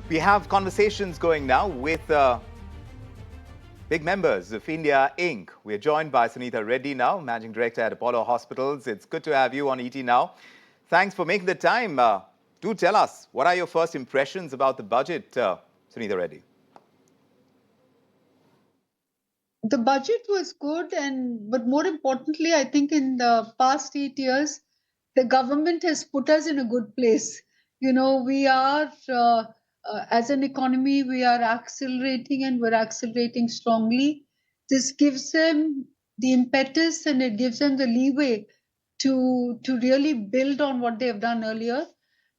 We have conversations going now with big members of India Inc. We're joined by Sunita Reddy now, Managing Director at Apollo Hospitals. It's good to have you on ET Now. Thanks for making the time. Do tell us, what are your first impressions about the budget, Sunita Reddy? The budget was good, but more importantly, I think in the past 8 years, the government has put us in a good place. We are, as an economy, we are accelerating and we're accelerating strongly. This gives them the impetus and it gives them the leeway to really build on what they have done earlier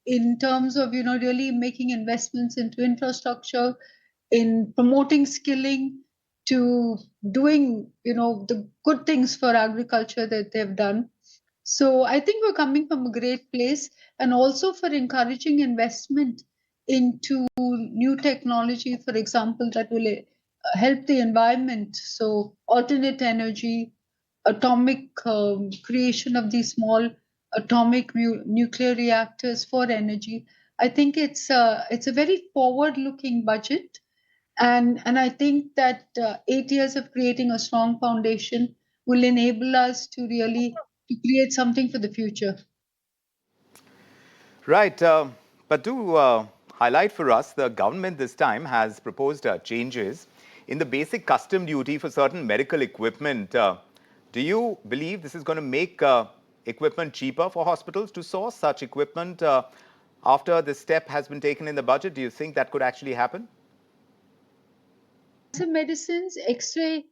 in terms of, really making investments into infrastructure, in promoting skilling, to doing, the good things for agriculture that they've done. So I think we're coming from a great place, and also for encouraging investment into new technology, for example, that will help the environment. So alternate energy, atomic creation of these small atomic nuclear reactors for energy. I think it's a very forward-looking budget, and I think that 8 years of creating a strong foundation will enable us to really to create something for the future. Right, but do highlight for us, the government this time has proposed changes in the basic custom duty for certain medical equipment. Do you believe this is going to make equipment cheaper for hospitals to source such equipment after this step has been taken in the budget? Do you think that could actually happen? Cancer medicines, X-ray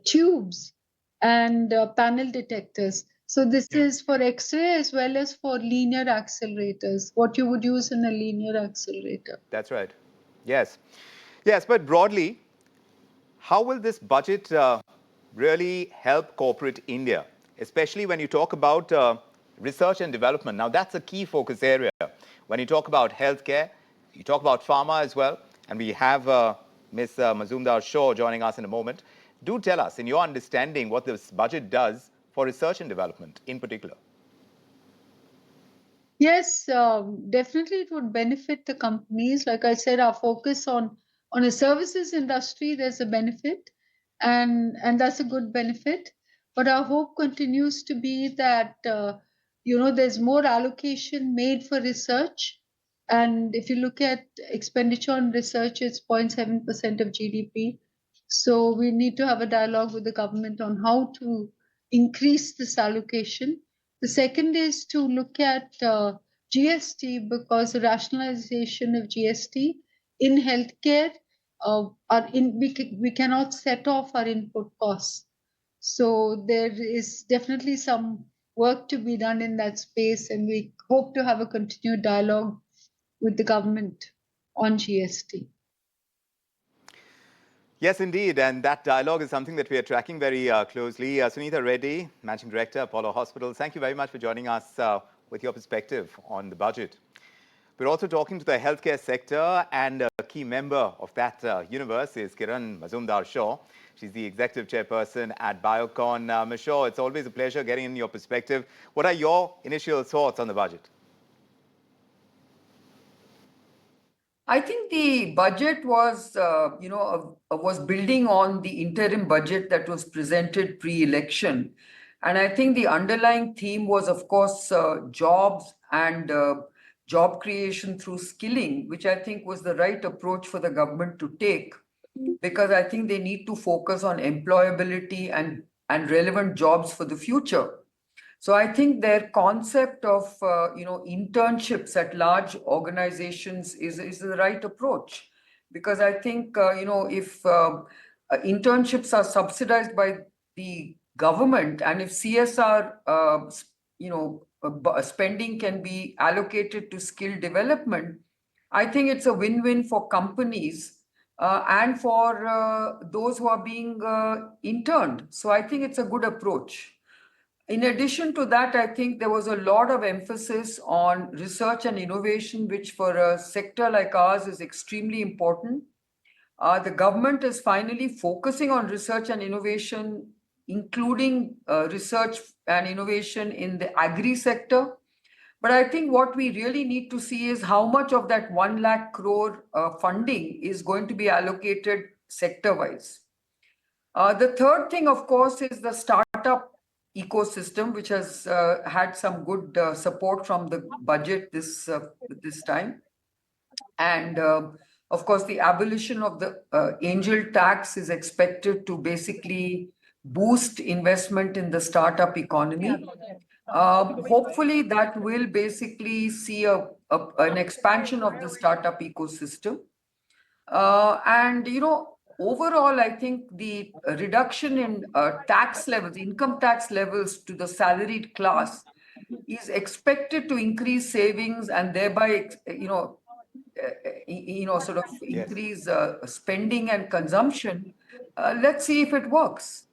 tubes, and panel detectors. So this is for X-ray as well as for linear accelerators, what you would use in a linear accelerator. That's right. Yes. Yes, but broadly, how will this budget really help corporate India, especially when you talk about research and development? Now, that's a key focus area. When you talk about healthcare, you talk about pharma as well, and we have Ms. Mazumdar-Shaw joining us in a moment. Do tell us, in your understanding, what this budget does for research and development in particular. Yes, definitely it would benefit the companies. Like I said, our focus on a services industry, there's a benefit, and that's a good benefit. But our hope continues to be that there's more allocation made for research. And if you look at expenditure on research, it's 0.7% of GDP. So we need to have a dialogue with the government on how to increase this allocation. The second is to look at GST, because the rationalization of GST in healthcare, we cannot set off our input costs. So there is definitely some work to be done in that space, and we hope to have a continued dialogue with the government on GST. Yes, indeed. And that dialogue is something that we are tracking very closely. Sunita Reddy, Managing Director, Apollo Hospitals, thank you very much for joining us with your perspective on the budget. We're also talking to the healthcare sector, and a key member of that universe is Kiran Mazumdar-Shaw. She's the Executive Chairperson at Biocon. Ms. Shaw, it's always a pleasure getting in your perspective. What are your initial thoughts on the budget? I think the budget was, was building on the interim budget that was presented pre-election. And I think the underlying theme was, of course, jobs and job creation through skilling, which I think was the right approach for the government to take, because I think they need to focus on employability and relevant jobs for the future. So I think their concept of internships at large organizations is the right approach, because I think if internships are subsidized by the government, and if CSR spending can be allocated to skill development, I think it's a win-win for companies and for those who are being interned. So I think it's a good approach. In addition to that, I think there was a lot of emphasis on research and innovation, which for a sector like ours is extremely important. The government is finally focusing on research and innovation, including research and innovation in the agri sector, But I think what we really need to see is how much of that 1 lakh crore funding is going to be allocated sector-wise. The third thing, of course, is the startup ecosystem, which has had some good support from the budget this time. And of course, the abolition of the angel tax is expected to basically boost investment in the startup economy. Hopefully, that will basically see an expansion of the startup ecosystem. And, overall, I think the reduction in tax levels, income tax levels to the salaried class is expected to increase savings and thereby, sort of Yes. increase spending and consumption. Let's see if it works.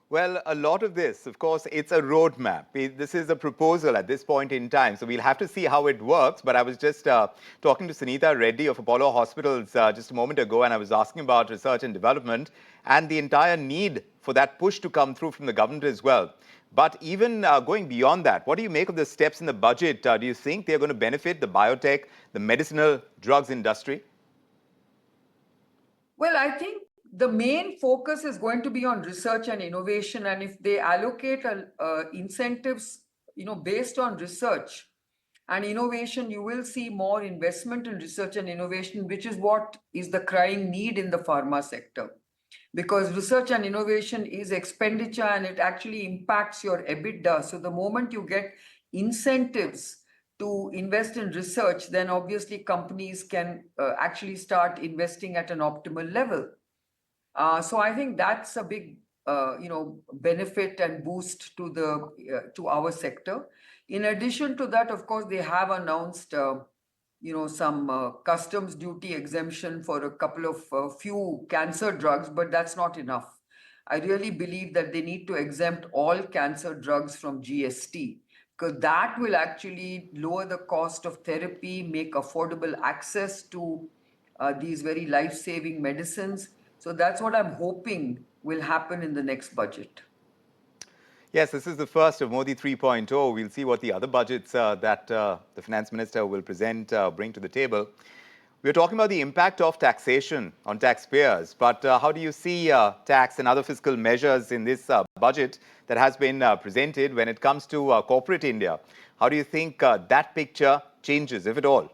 Well, a lot of this, of course, it's a roadmap. This is a proposal at this point in time, so we'll have to see how it works. But I was just talking to Sunita Reddy of Apollo Hospitals just a moment ago, and I was asking about research and development and the entire need for that push to come through from the government as well. But even going beyond that, what do you make of the steps in the budget? Do you think they're going to benefit the biotech, the medicinal drugs industry? Well, I think the main focus is going to be on research and innovation. And if they allocate incentives, based on research and innovation, you will see more investment in research and innovation, which is what is the crying need in the pharma sector. Because research and innovation is expenditure and it actually impacts your EBITDA. So the moment you get incentives to invest in research, then obviously companies can actually start investing at an optimal level. So I think that's a big, benefit and boost to our sector. In addition to that, of course, they have announced, some customs duty exemption for a couple of few cancer drugs, but that's not enough. I really believe that they need to exempt all cancer drugs from GST, because that will actually lower the cost of therapy, make affordable access to these very life-saving medicines. So that's what I'm hoping will happen in the next budget. Yes, this is the first of Modi 3.0. We'll see what the other budgets that the finance minister will present bring to the table. We're talking about the impact of taxation on taxpayers, but how do you see tax and other fiscal measures in this budget that has been presented when it comes to corporate India? How do you think that picture changes, if at all?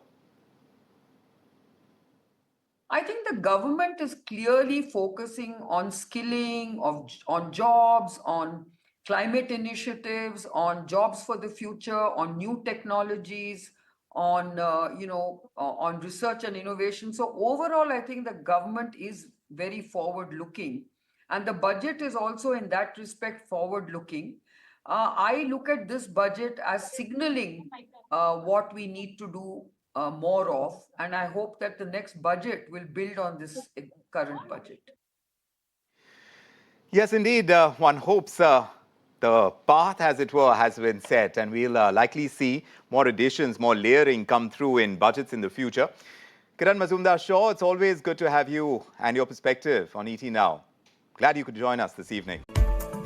I think the government is clearly focusing on skilling, on jobs, on climate initiatives, on jobs for the future, on new technologies, on on research and innovation. So overall, I think the government is very forward-looking, and the budget is also in that respect forward-looking. I look at this budget as signaling what we need to do more of, and I hope that the next budget will build on this current budget. Yes, indeed. One hopes the path, as it were, has been set, and we'll likely see more additions, more layering come through in budgets in the future. Kiran Mazumdar-Shaw, it's always good to have you and your perspective on ET Now. Glad you could join us this evening.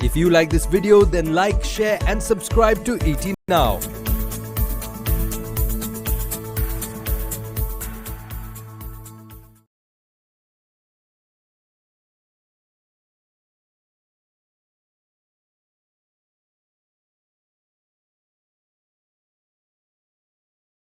If you like this video, then like, share and subscribe to ET Now.